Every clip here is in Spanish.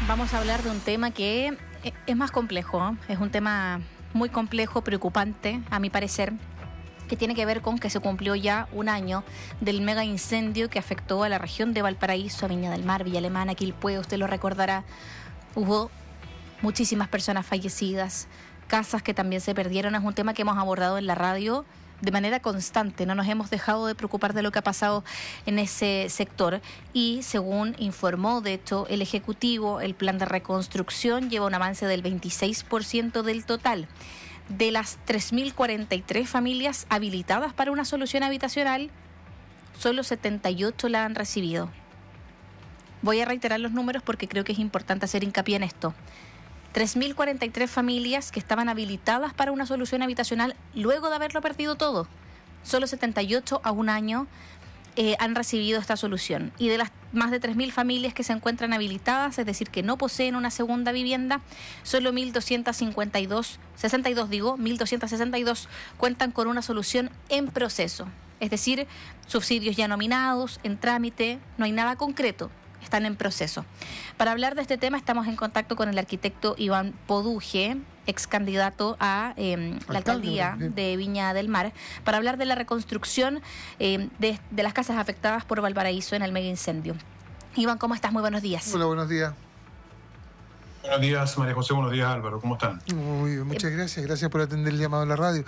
Vamos a hablar de un tema que es más complejo, ¿eh? Es un tema muy complejo, preocupante, a mi parecer, que tiene que ver con que se cumplió ya un año del mega incendio que afectó a la región de Valparaíso, a Viña del Mar, Villa Alemana, Quilpué, usted lo recordará. Hubo muchísimas personas fallecidas, casas que también se perdieron. Es un tema que hemos abordado en la radio de manera constante, no nos hemos dejado de preocupar de lo que ha pasado en ese sector y según informó de hecho el Ejecutivo, el plan de reconstrucción lleva un avance del 26% del total. De las 3.043 familias habilitadas para una solución habitacional, solo 78 la han recibido. Voy a reiterar los números porque creo que es importante hacer hincapié en esto. 3.043 familias que estaban habilitadas para una solución habitacional luego de haberlo perdido todo. Solo 78 a un año han recibido esta solución. Y de las más de 3.000 familias que se encuentran habilitadas, es decir, que no poseen una segunda vivienda, solo 1.262 cuentan con una solución en proceso. Es decir, subsidios ya nominados, en trámite, no hay nada concreto. Están en proceso. Para hablar de este tema estamos en contacto con el arquitecto Iván Poduje, ex candidato a la alcaldía de Viña del Mar, para hablar de la reconstrucción de las casas afectadas por Valparaíso en el mega incendio. Iván, ¿cómo estás? Muy buenos días. Hola, buenos días. Buenos días, María José. Buenos días, Álvaro. ¿Cómo están? Muy bien, muchas gracias. Gracias por atender el llamado a la radio.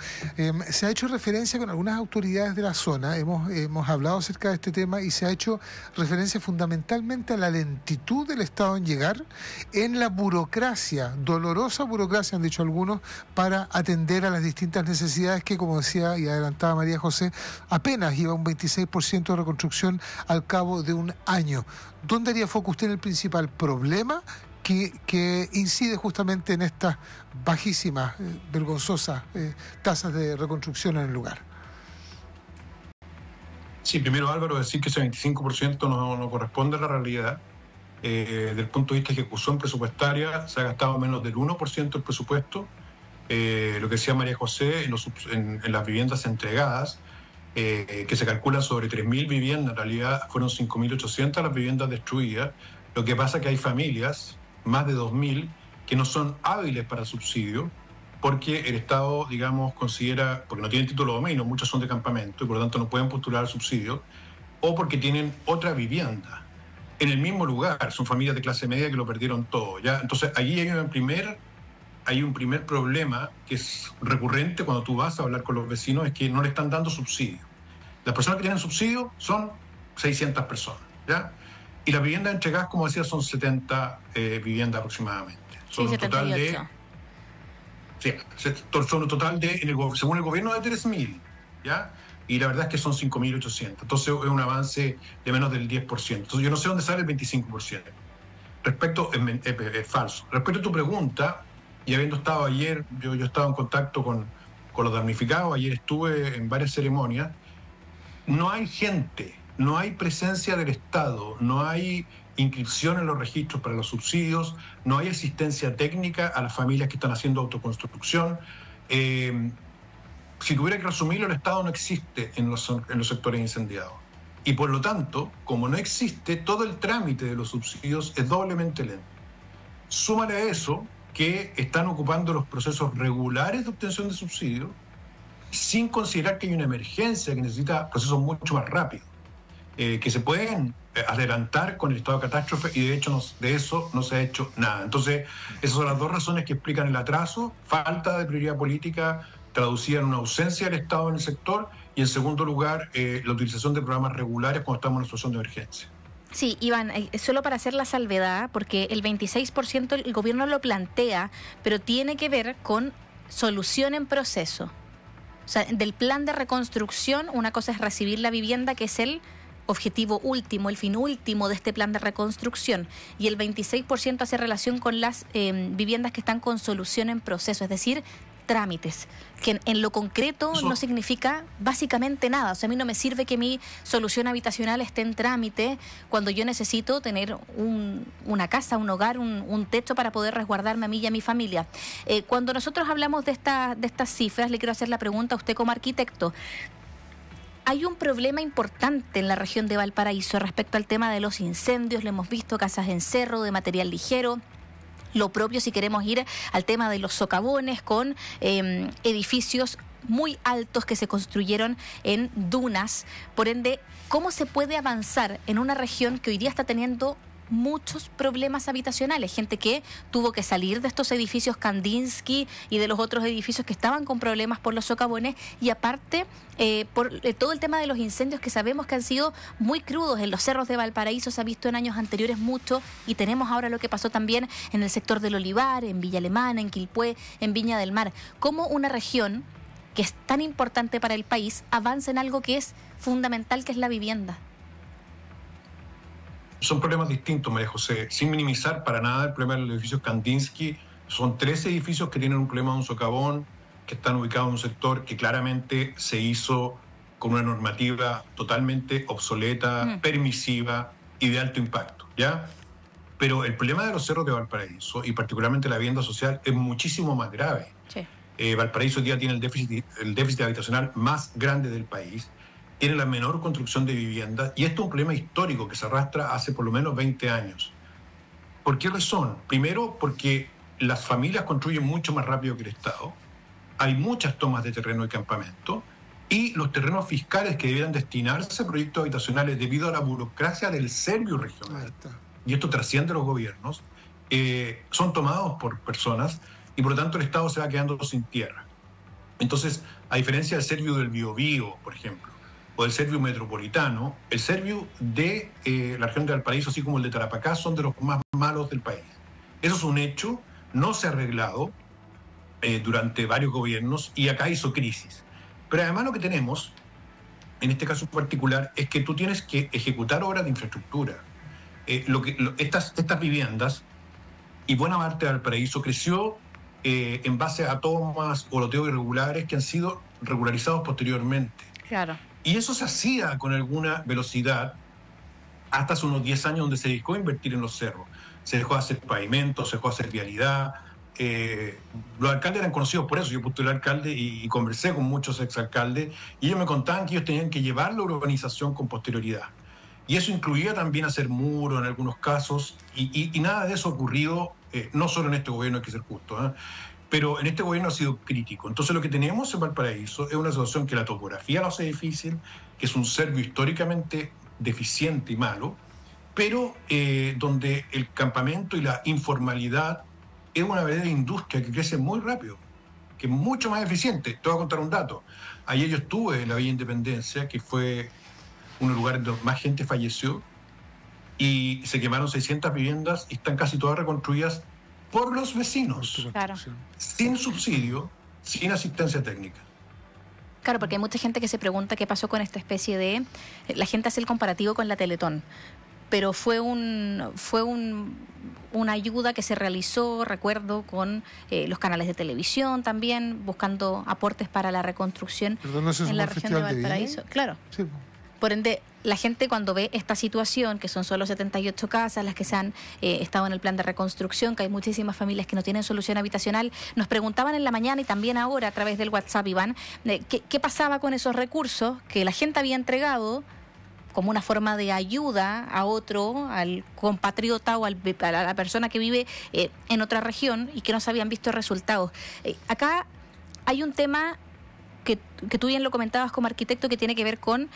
Se ha hecho referencia con algunas autoridades de la zona. Hemos hablado acerca de este tema y se ha hecho referencia fundamentalmente a la lentitud del Estado en llegar, en la burocracia, dolorosa burocracia, han dicho algunos, para atender a las distintas necesidades que, como decía y adelantaba María José, apenas lleva un 26% de reconstrucción al cabo de un año. ¿Dónde haría foco usted en el principal problema que incide justamente en estas bajísimas, vergonzosas tasas de reconstrucción en el lugar? Sí, primero, Álvaro, decir que ese 25% no corresponde a la realidad. Desde el punto de vista de ejecución presupuestaria, se ha gastado menos del 1% del presupuesto. Lo que decía María José, en las viviendas entregadas, que se calculan sobre 3.000 viviendas, en realidad fueron 5.800 las viviendas destruidas. Lo que pasa es que hay familias, más de 2.000, que no son hábiles para subsidio, porque el Estado, digamos, considera, porque no tienen título de dominio, muchos son de campamento y por lo tanto no pueden postular al subsidio, o porque tienen otra vivienda en el mismo lugar, son familias de clase media que lo perdieron todo, ¿ya? Entonces, allí hay un primer problema que es recurrente cuando tú vas a hablar con los vecinos, es que no le están dando subsidio. Las personas que tienen subsidio son 600 personas, ¿ya? Y las viviendas entregadas, como decía, son 70 viviendas aproximadamente. Son sí, un total de... Sí, son un total de, según el gobierno, de 3.000, ¿ya? Y la verdad es que son 5.800. Entonces es un avance de menos del 10%. Entonces yo no sé dónde sale el 25%. Es falso. Respecto a tu pregunta, y habiendo estado ayer, yo he estado en contacto con los damnificados, ayer estuve en varias ceremonias, no hay gente, no hay presencia del Estado, no hay inscripción en los registros para los subsidios, no hay asistencia técnica a las familias que están haciendo autoconstrucción. Si tuviera que resumirlo, el Estado no existe en los sectores incendiados. Y por lo tanto, como no existe, todo el trámite de los subsidios es doblemente lento. Súmale a eso que están ocupando los procesos regulares de obtención de subsidios sin considerar que hay una emergencia que necesita procesos mucho más rápidos, que se pueden adelantar con el estado de catástrofe y de hecho de eso no se ha hecho nada. Entonces, esas son las dos razones que explican el atraso: falta de prioridad política traducida en una ausencia del Estado en el sector y, en segundo lugar, la utilización de programas regulares cuando estamos en una situación de emergencia. Sí, Iván, solo para hacer la salvedad, porque el 26% el gobierno lo plantea, pero tiene que ver con solución en proceso. O sea, del plan de reconstrucción, una cosa es recibir la vivienda, que es el objetivo último, el fin último de este plan de reconstrucción, y el 26% hace relación con las viviendas que están con solución en proceso, es decir, trámites, que en lo concreto no significa básicamente nada. O sea, a mí no me sirve que mi solución habitacional esté en trámite cuando yo necesito tener una casa, un hogar, un techo para poder resguardarme a mí y a mi familia. Cuando nosotros hablamos de estas cifras, le quiero hacer la pregunta a usted como arquitecto. hay un problema importante en la región de Valparaíso respecto al tema de los incendios. Lo hemos visto, casas en cerro, de material ligero. Lo propio si queremos ir al tema de los socavones con edificios muy altos que se construyeron en dunas. Por ende, ¿cómo se puede avanzar en una región que hoy día está teniendo muchos problemas habitacionales? Gente que tuvo que salir de estos edificios Kandinsky y de los otros edificios que estaban con problemas por los socavones, y aparte por todo el tema de los incendios que sabemos que han sido muy crudos. En los cerros de Valparaíso se ha visto en años anteriores mucho, y tenemos ahora lo que pasó también en el sector del Olivar, en Villa Alemana, en Quilpué, en Viña del Mar. ¿Cómo una región que es tan importante para el país avanza en algo que es fundamental, que es la vivienda? Son problemas distintos, María José. Sin minimizar para nada el problema de los edificios Kandinsky. Son 13 edificios que tienen un problema de un socavón, que están ubicados en un sector que claramente se hizo con una normativa totalmente obsoleta, permisiva y de alto impacto, ¿ya? Pero el problema de los cerros de Valparaíso, y particularmente la vivienda social, es muchísimo más grave. Sí. Valparaíso hoy día tiene el déficit habitacional más grande del país, tiene la menor construcción de viviendas, y esto es un problema histórico que se arrastra hace por lo menos 20 años. ¿Por qué razón? Primero, porque las familias construyen mucho más rápido que el Estado, hay muchas tomas de terreno y campamento, y los terrenos fiscales que debieran destinarse a proyectos habitacionales debido a la burocracia del Servio regional, y esto trasciende los gobiernos, son tomados por personas, y por lo tanto el Estado se va quedando sin tierra. Entonces, a diferencia del Servio del Biobío, por ejemplo, o el Servio metropolitano, el Servio de la región de Valparaíso, así como el de Tarapacá, son de los más malos del país. Eso es un hecho, no se ha arreglado durante varios gobiernos, y acá hizo crisis. Pero además lo que tenemos, en este caso particular, es que tú tienes que ejecutar obras de infraestructura. Estas viviendas, y buena parte de Valparaíso creció en base a tomas o loteos irregulares que han sido regularizados posteriormente. Claro. Y eso se hacía con alguna velocidad hasta hace unos 10 años, donde se dedicó a invertir en los cerros. Se dejó de hacer pavimentos, se dejó de hacer vialidad. Los alcaldes eran conocidos por eso. Yo postulé alcalde y conversé con muchos exalcaldes, y ellos me contaban que ellos tenían que llevar la urbanización con posterioridad. Y eso incluía también hacer muros en algunos casos, y nada de eso ha ocurrido, no solo en este gobierno, hay que ser justo, pero en este gobierno ha sido crítico. Entonces lo que tenemos en Valparaíso es una situación que la topografía lo hace difícil, que es un Servio históricamente deficiente y malo, pero donde el campamento y la informalidad es una verdadera industria que crece muy rápido, que es mucho más eficiente. Te voy a contar un dato. Ayer yo estuve en la Villa Independencia, que fue un lugar donde más gente falleció, y se quemaron 600 viviendas y están casi todas reconstruidas por los vecinos, Claro. sin subsidio, sin asistencia técnica. Claro, porque hay mucha gente que se pregunta qué pasó con esta especie de... La gente hace el comparativo con la Teletón, pero fue una ayuda que se realizó, recuerdo, con los canales de televisión también, buscando aportes para la reconstrucción en la región de Valparaíso. Claro. Sí. Por ende, la gente cuando ve esta situación, que son solo 78 casas las que se han estado en el plan de reconstrucción, que hay muchísimas familias que no tienen solución habitacional, nos preguntaban en la mañana y también ahora a través del WhatsApp, Iván, ¿qué pasaba con esos recursos que la gente había entregado como una forma de ayuda a otro, al compatriota o a la persona que vive en otra región y que no se habían visto resultados? Acá hay un tema que tú bien lo comentabas como arquitecto, que tiene que ver con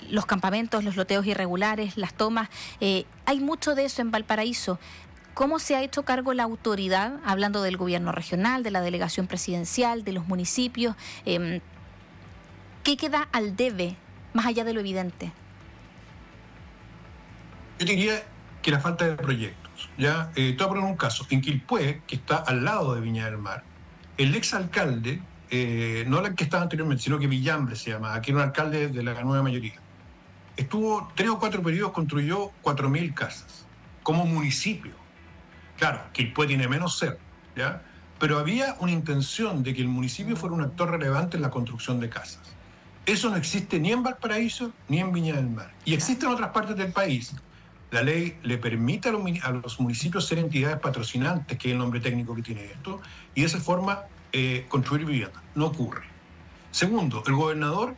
los campamentos, los loteos irregulares, las tomas. Hay mucho de eso en Valparaíso. ¿Cómo se ha hecho cargo la autoridad, hablando del gobierno regional, de la delegación presidencial, de los municipios? ¿Qué queda al debe, más allá de lo evidente? Yo diría que la falta de proyectos. ¿Ya? Te voy a poner un caso. En Quilpué, que está al lado de Viña del Mar, el exalcalde, no el que estaba anteriormente, sino que Villambre se llama, aquí era un alcalde de la nueva mayoría, estuvo 3 o 4 periodos, construyó 4.000 casas como municipio. Claro, Quilpué tiene menos cerro, ¿ya? Pero había una intención de que el municipio fuera un actor relevante en la construcción de casas. Eso no existe ni en Valparaíso ni en Viña del Mar. Y existe en otras partes del país. La ley le permite a los municipios ser entidades patrocinantes, que es el nombre técnico que tiene esto, y de esa forma construir vivienda. No ocurre. Segundo, el gobernador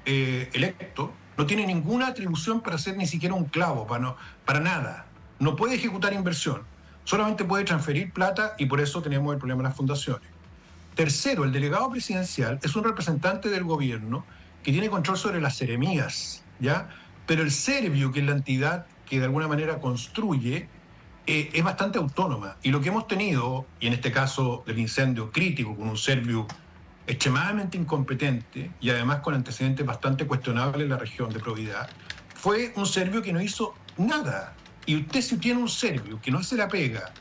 electo no tiene ninguna atribución para hacer ni siquiera un clavo, para nada. No puede ejecutar inversión, solamente puede transferir plata y por eso tenemos el problema de las fundaciones. Tercero, el delegado presidencial es un representante del gobierno que tiene control sobre las seremías, ¿ya? Pero el Serviu, que es la entidad que de alguna manera construye, es bastante autónoma. Y lo que hemos tenido, y en este caso del incendio crítico, con un Serviu extremadamente incompetente y además con antecedentes bastante cuestionables en la región de Providad, fue un Serviu que no hizo nada. Y usted, si tiene un Serviu que no hace la pega,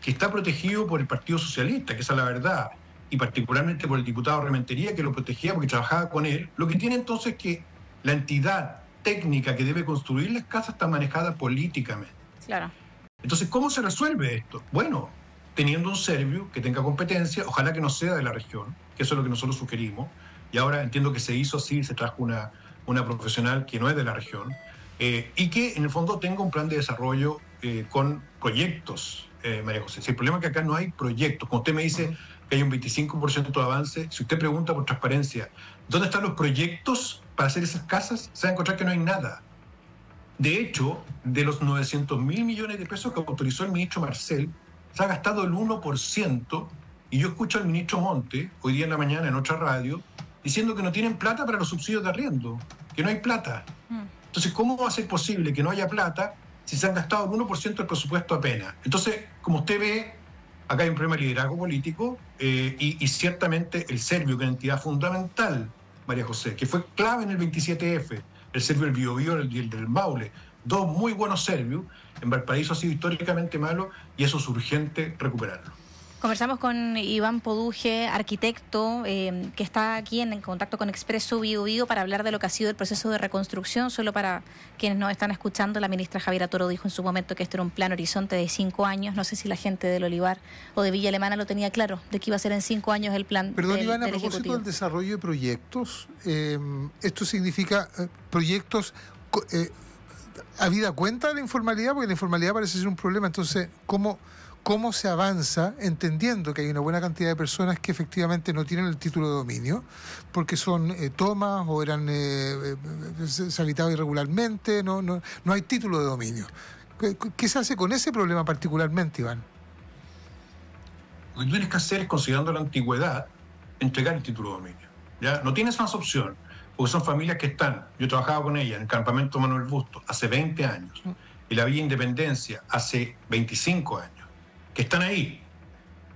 que está protegido por el Partido Socialista, que esa es la verdad, y particularmente por el diputado Rementería, que lo protegía porque trabajaba con él, lo que tiene entonces es que la entidad técnica que debe construir las casas está manejada políticamente. Claro. Entonces, ¿cómo se resuelve esto? Bueno, teniendo un Serviu que tenga competencia, ojalá que no sea de la región, que eso es lo que nosotros sugerimos, y ahora entiendo que se hizo así, se trajo una profesional que no es de la región, y que en el fondo tenga un plan de desarrollo con proyectos, María José. Si el problema es que acá no hay proyectos, como usted me dice que hay un 25% de avance, si usted pregunta por transparencia, ¿dónde están los proyectos para hacer esas casas? Se va a encontrar que no hay nada. De hecho, de los 900.000 millones de pesos que autorizó el ministro Marcel, se ha gastado el 1%, y yo escucho al ministro Monte, hoy día en la mañana en otra radio, diciendo que no tienen plata para los subsidios de arriendo, que no hay plata. Entonces, ¿cómo va a ser posible que no haya plata si se han gastado el 1% del presupuesto apenas? Entonces, como usted ve, acá hay un problema de liderazgo político y ciertamente el Serviu, que es una entidad fundamental, María José, que fue clave en el 27F, el Serviu del Biobío y el del Maule, dos muy buenos Serviu. En Valparaíso ha sido históricamente malo y eso es urgente recuperarlo. Conversamos con Iván Poduje, arquitecto, que está aquí en contacto con Expreso Biobío para hablar de lo que ha sido el proceso de reconstrucción. Solo para quienes nos están escuchando, la ministra Javiera Toro dijo en su momento que este era un plan horizonte de 5 años. No sé si la gente del Olivar o de Villa Alemana lo tenía claro, de que iba a ser en 5 años el plan. Perdón, del, Iván, a del propósito Ejecutivo. del desarrollo de proyectos, esto significa proyectos habida cuenta de la informalidad, porque la informalidad parece ser un problema. Entonces, ¿cómo se avanza entendiendo que hay una buena cantidad de personas que efectivamente no tienen el título de dominio porque son tomas o se habitado irregularmente, no hay título de dominio? ¿Qué se hace con ese problema particularmente, Iván? Lo que tienes que hacer es, considerando la antigüedad, entregar el título de dominio, ¿ya? No tienes más opción, porque son familias que están, yo trabajaba con ellas en el campamento Manuel Busto hace 20 años y la Villa Independencia hace 25 años, que están ahí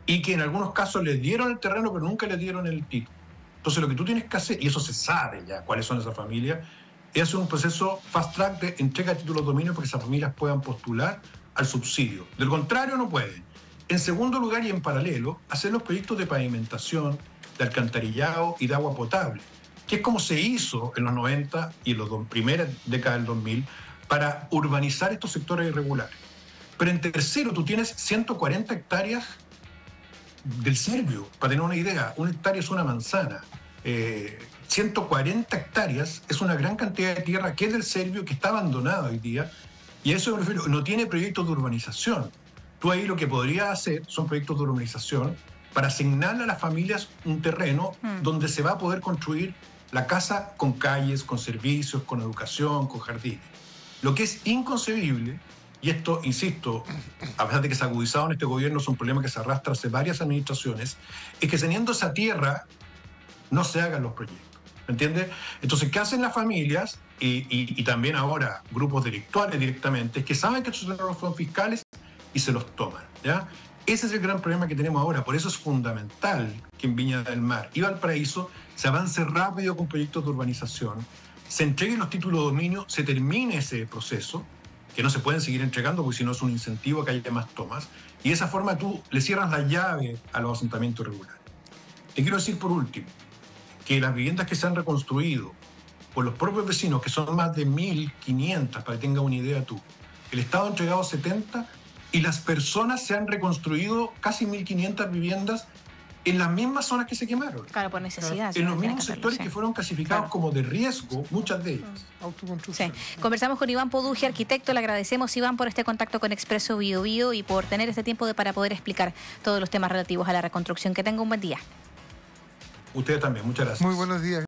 y que en algunos casos les dieron el terreno pero nunca les dieron el título. Entonces lo que tú tienes que hacer, y eso se sabe ya cuáles son esas familias, es hacer un proceso fast track de entrega de títulos de dominio para que esas familias puedan postular al subsidio. Del contrario no pueden. En segundo lugar y en paralelo, hacer los proyectos de pavimentación, de alcantarillado y de agua potable, que es como se hizo en los 90 y en las primeras décadas del 2000 para urbanizar estos sectores irregulares. Pero en tercero, tú tienes 140 hectáreas del Serviu. Para tener una idea, una hectárea es una manzana. 140 hectáreas es una gran cantidad de tierra que es del Serviu, que está abandonada hoy día. Y a eso me refiero, no tiene proyectos de urbanización. Tú ahí lo que podrías hacer son proyectos de urbanización para asignarle a las familias un terreno donde se va a poder construir la casa con calles, con servicios, con educación, con jardines. Lo que es inconcebible, y esto, insisto, a pesar de que se ha agudizado en este gobierno, es un problema que se arrastra hace varias administraciones, es que teniendo esa tierra no se hagan los proyectos, ¿me entiendes? Entonces, ¿qué hacen las familias y también ahora grupos delictuales directamente? Es que saben que estos terrenos son fiscales y se los toman, ¿ya? Ese es el gran problema que tenemos ahora. Por eso es fundamental que en Viña del Mar y Valparaíso se avance rápido con proyectos de urbanización, se entreguen los títulos de dominio, se termine ese proceso, que no se pueden seguir entregando porque si no es un incentivo a que haya más tomas, y de esa forma tú le cierras la llave a los asentamientos irregulares. Te quiero decir por último que las viviendas que se han reconstruido por los propios vecinos, que son más de 1.500, para que tengas una idea tú, el Estado ha entregado 70 y las personas se han reconstruido casi 1.500 viviendas en las mismas zonas que se quemaron. Claro, por necesidad. En los mismos sectores que fueron clasificados como de riesgo, muchas de ellas. Autoconstrucción. Sí. Conversamos con Iván Poduje, arquitecto. Le agradecemos, Iván, por este contacto con Expreso Biobío y por tener este tiempo para poder explicar todos los temas relativos a la reconstrucción. Que tenga un buen día. Ustedes también, muchas gracias. Muy buenos días.